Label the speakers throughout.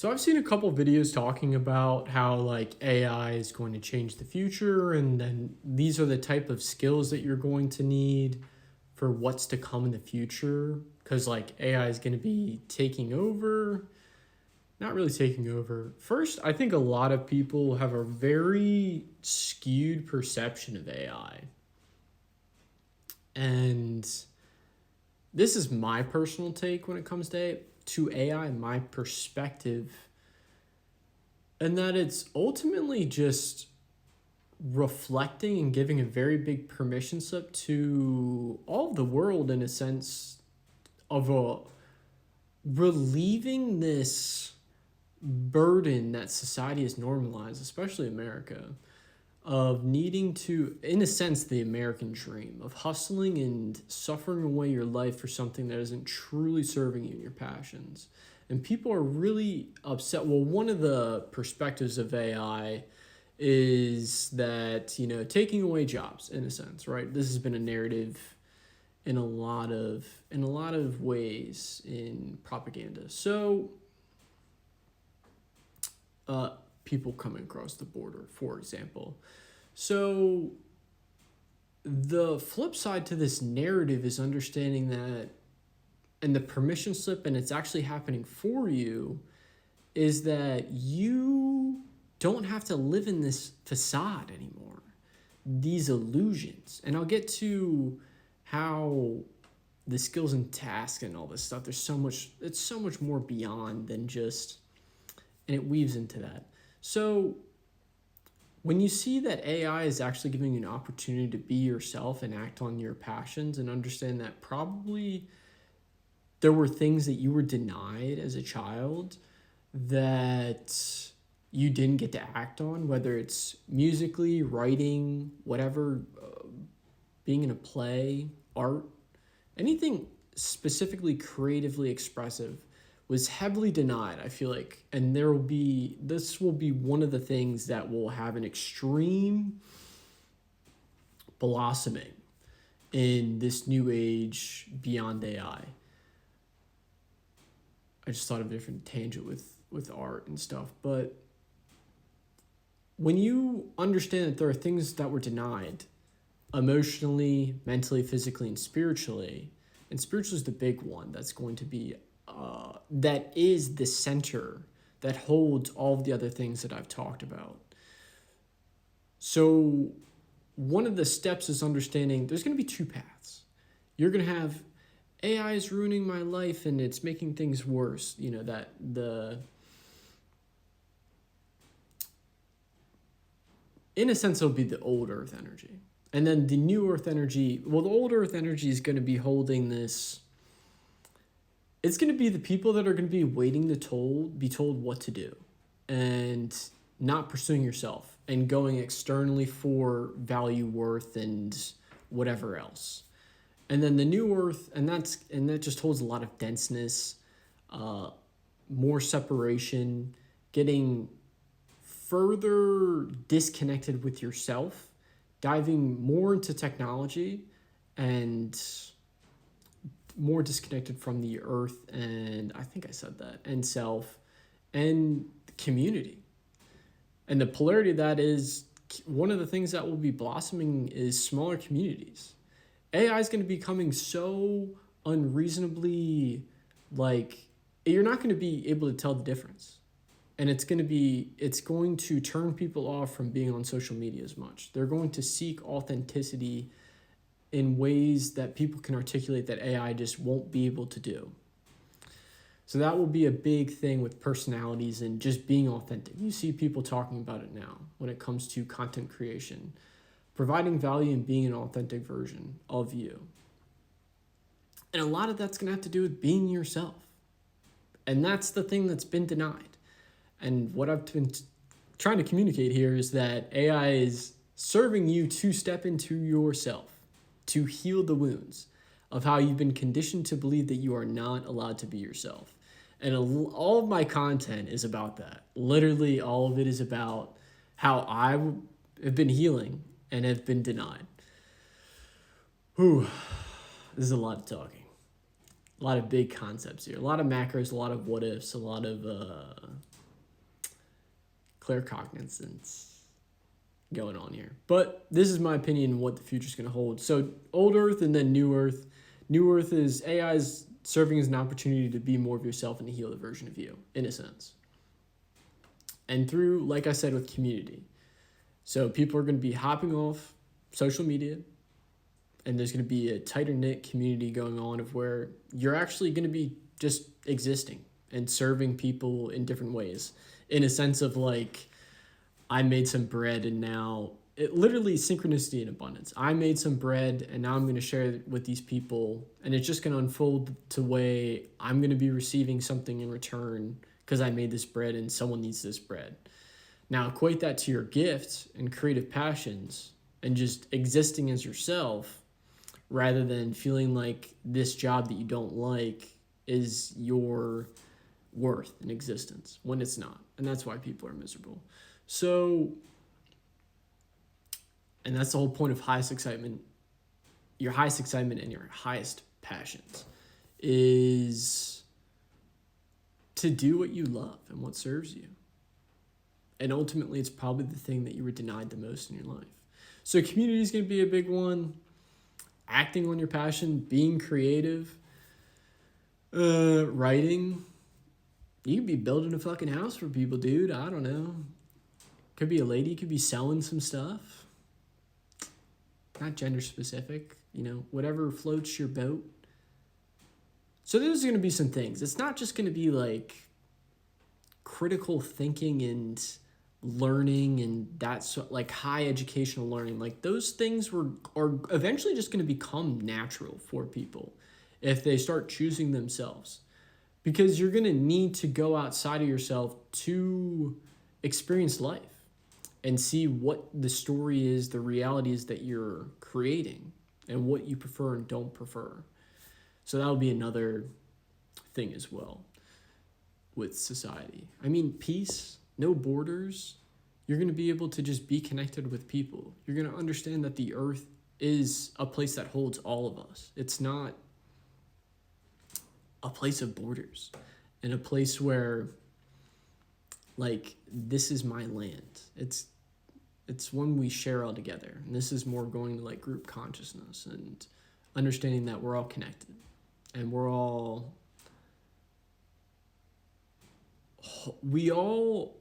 Speaker 1: So I've seen a couple videos talking about how like AI is going to change the future and then these are the type of skills that you're going to need for what's to come in the future cuz like AI is going to be taking over, not really taking over. First, I think a lot of people have a very skewed perception of AI. And this is my personal take when it comes to AI, my perspective, and that it's ultimately just reflecting and giving a very big permission slip to all of the world in a sense of relieving this burden that society has normalized, especially America, of needing to, in a sense, the American dream of hustling and suffering away your life for something that isn't truly serving you and your passions. And people are really upset. Well, one of the perspectives of AI is that, taking away jobs in a sense, right? This has been a narrative in a lot of ways in propaganda. So, people coming across the border, for example. So the flip side to this narrative is understanding that, and the permission slip, and it's actually happening for you, is that you don't have to live in this facade anymore, these illusions. And I'll get to how the skills and tasks and all this stuff, it's so much more beyond than just, and it weaves into that. So when you see that AI is actually giving you an opportunity to be yourself and act on your passions and understand that probably there were things that you were denied as a child that you didn't get to act on, whether it's musically, writing, whatever, being in a play, art, anything specifically creatively expressive was heavily denied, I feel like. And this will be one of the things that will have an extreme blossoming in this new age beyond AI. I just thought of a different tangent with art and stuff. But when you understand that there are things that were denied emotionally, mentally, physically, and spiritually is the big one that's going to be that is the center that holds all of the other things that I've talked about. So one of the steps is understanding there's going to be two paths. You're going to have AI is ruining my life and it's making things worse. In a sense, it'll be the old Earth energy. And then the new Earth energy, well, the old Earth energy is going to be holding this. It's going to be the people that are going to be waiting to be told what to do and not pursuing yourself and going externally for value, worth, and whatever else. And then the new Earth, and that just holds a lot of denseness, more separation, getting further disconnected with yourself, diving more into technology, and more disconnected from the earth, and I think I said that, and self, and community. And the polarity of that is one of the things that will be blossoming is smaller communities. AI is going to be becoming so unreasonably, like, you're not going to be able to tell the difference. And it's going to turn people off from being on social media as much. They're going to seek authenticity in ways that people can articulate that AI just won't be able to do. So that will be a big thing with personalities and just being authentic. You see people talking about it now when it comes to content creation, providing value and being an authentic version of you. And a lot of that's going to have to do with being yourself. And that's the thing that's been denied. And what I've been trying to communicate here is that AI is serving you to step into yourself, to heal the wounds of how you've been conditioned to believe that you are not allowed to be yourself. And all of my content is about that. Literally, all of it is about how I have been healing and have been denied. Whew, this is a lot of talking. A lot of big concepts here. A lot of macros, a lot of what ifs, a lot of claircognizance going on here. But this is my opinion what the future is going to hold. So old Earth and then new Earth. New Earth is AI's serving as an opportunity to be more of yourself and to heal the version of you, in a sense. And through, like I said, with community. So people are going to be hopping off social media, and there's going to be a tighter knit community going on of where you're actually going to be just existing and serving people in different ways, in a sense of like, I made some bread and now it literally synchronicity and abundance. I made some bread and now I'm going to share it with these people, and it's just going to unfold to way I'm going to be receiving something in return because I made this bread and someone needs this bread. Now equate that to your gifts and creative passions and just existing as yourself, rather than feeling like this job that you don't like is your worth in existence when it's not. And that's why people are miserable. So, and that's the whole point of highest excitement. Your highest excitement and your highest passions is to do what you love and what serves you. And ultimately, it's probably the thing that you were denied the most in your life. So community is going to be a big one. Acting on your passion, being creative, writing. You could be building a fucking house for people, dude. I don't know. Could be a lady, could be selling some stuff. Not gender specific, whatever floats your boat. So there's going to be some things. It's not just going to be like critical thinking and learning and that's like high educational learning. Like those things are eventually just going to become natural for people if they start choosing themselves, because you're going to need to go outside of yourself to experience life and see what the story is, the reality is that you're creating, and what you prefer and don't prefer. So that'll be another thing as well with society. I mean, peace, no borders. You're going to be able to just be connected with people. You're going to understand that the earth is a place that holds all of us. It's not a place of borders and a place where like, this is my land. It's one we share all together. And this is more going to like group consciousness and understanding that we're all connected and we all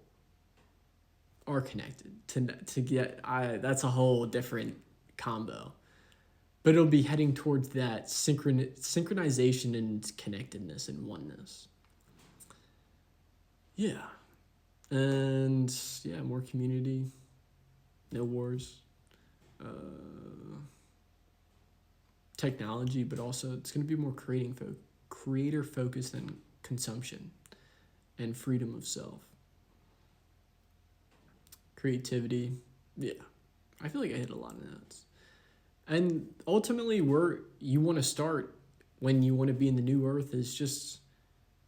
Speaker 1: are connected to get, that's a whole different combo, but it'll be heading towards that synchronization and connectedness and oneness. Yeah. And yeah, more community, no wars, technology, but also it's going to be more creator focused than consumption, and freedom of self. Creativity, yeah. I feel like I hit a lot of notes. And ultimately, where you want to start when you want to be in the new earth is just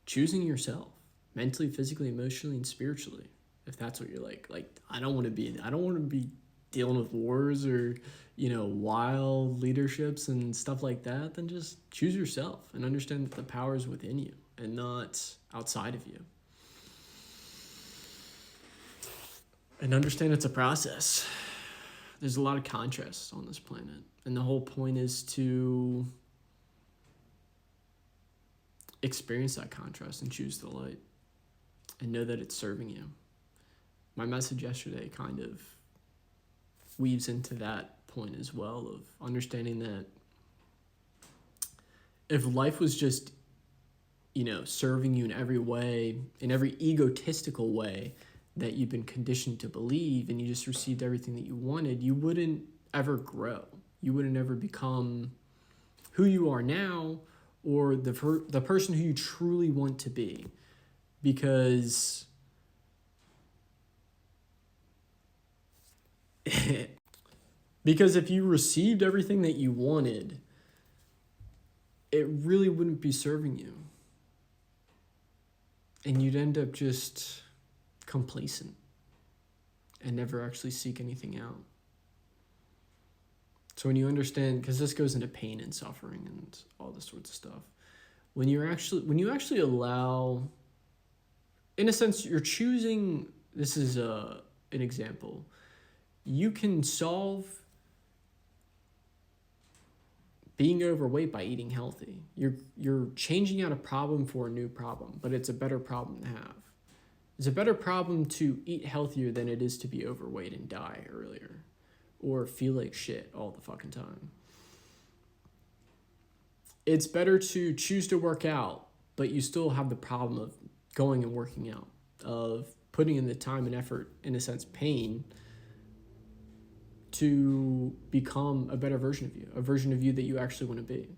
Speaker 1: choosing yourself, mentally, physically, emotionally, and spiritually. If that's what you're like, I don't want to be dealing with wars or, wild leaderships and stuff like that. Then just choose yourself and understand that the power is within you and not outside of you. And understand it's a process. There's a lot of contrasts on this planet. And the whole point is to experience that contrast and choose the light and know that it's serving you. My message yesterday kind of weaves into that point as well, of understanding that if life was just, serving you in every way, in every egotistical way that you've been conditioned to believe, and you just received everything that you wanted, you wouldn't ever grow. You wouldn't ever become who you are now, or the person who you truly want to be. Because if you received everything that you wanted, it really wouldn't be serving you. And you'd end up just complacent and never actually seek anything out. So when you understand, because this goes into pain and suffering and all this sorts of stuff, when you actually allow, in a sense, you're choosing. This is an example. You can solve being overweight by eating healthy. You're changing out a problem for a new problem, but it's a better problem to have. It's a better problem to eat healthier than it is to be overweight and die earlier or feel like shit all the fucking time. It's better to choose to work out, but you still have the problem of going and working out, of putting in the time and effort, in a sense, pain, to become a better version of you, a version of you that you actually want to be.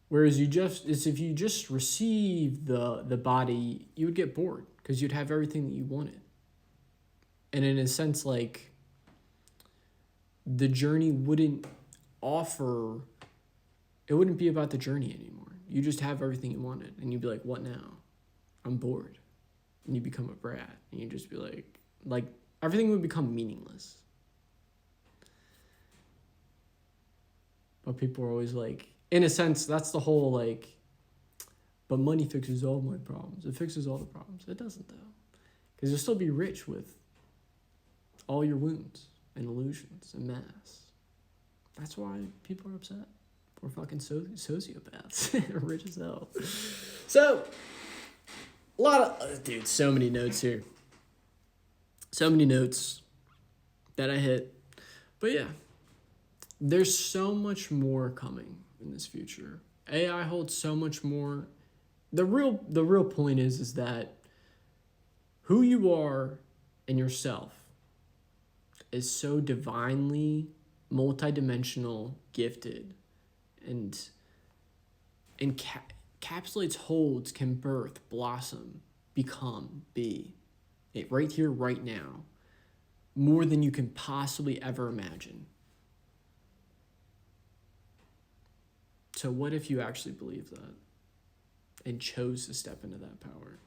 Speaker 1: Whereas if you just receive the body, you would get bored because you'd have everything that you wanted. And in a sense, like, the journey wouldn't it wouldn't be about the journey anymore. You just have everything you wanted and you'd be like, what now? I'm bored. And you become a brat and you just be like everything would become meaningless. But people are always like, in a sense, that's the whole like, but money fixes all my problems. It fixes all the problems. It doesn't though. Because you'll still be rich with all your wounds and illusions and masks. That's why people are upset. We're fucking sociopaths. Rich as hell. So, a lot of, dude, so many notes here. So many notes that I hit. But yeah, there's so much more coming in this future. AI holds so much more. The real point is that who you are and yourself is so divinely multidimensional, gifted, and encapsulates, holds, can birth, blossom, become, be. It right here, right now, more than you can possibly ever imagine. So what if you actually believe that and chose to step into that power?